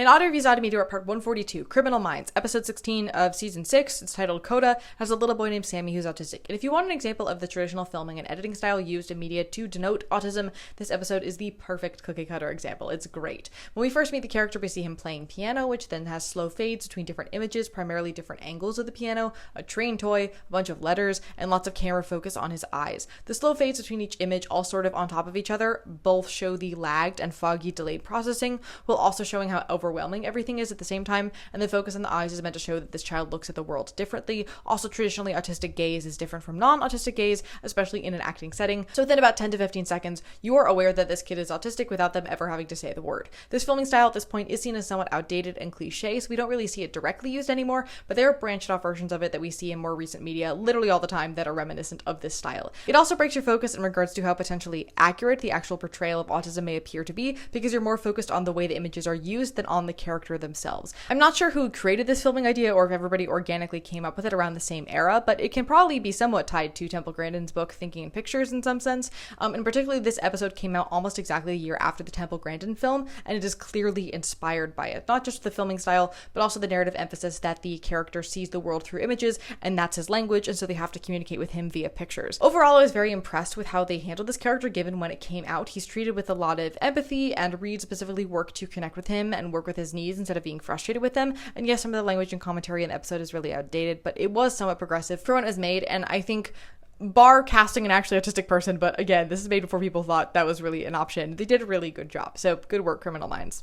In Audio Reviews Audio Media Part 142, Criminal Minds, Episode 16 of Season 6, it's titled Coda, has a little boy named Sammy who's autistic. And if you want an example of the traditional filming and editing style used in media to denote autism, this episode is the perfect cookie cutter example. It's great. When we first meet the character, we see him playing piano, which then has slow fades between different images, primarily different angles of the piano, a train toy, a bunch of letters, and lots of camera focus on his eyes. The slow fades between each image, all sort of on top of each other, both show the lagged and foggy delayed processing, while also showing how overwhelming everything is at the same time, and the focus on the eyes is meant to show that this child looks at the world differently. Also, traditionally, autistic gaze is different from non-autistic gaze, especially in an acting setting. So within about 10 to 15 seconds, you are aware that this kid is autistic without them ever having to say the word. This filming style at this point is seen as somewhat outdated and cliche, so we don't really see it directly used anymore, but there are branched off versions of it that we see in more recent media literally all the time that are reminiscent of this style. It also breaks your focus in regards to how potentially accurate the actual portrayal of autism may appear to be, because you're more focused on the way the images are used than on the character themselves. I'm not sure who created this filming idea or if everybody organically came up with it around the same era, but it can probably be somewhat tied to Temple Grandin's book Thinking in Pictures in some sense. And particularly this episode came out almost exactly a year after the Temple Grandin film, and it is clearly inspired by it. Not just the filming style, but also the narrative emphasis that the character sees the world through images, and that's his language, and so they have to communicate with him via pictures. Overall, I was very impressed with how they handled this character given when it came out. He's treated with a lot of empathy, and Reed specifically worked to connect with him and work with his needs instead of being frustrated with them. And yes, some of the language and commentary in the episode is really outdated, but it was somewhat progressive for when it was made, and I think bar casting an actually autistic person, but again, this is made before people thought that was really an option. They did a really good job. So good work, Criminal Minds.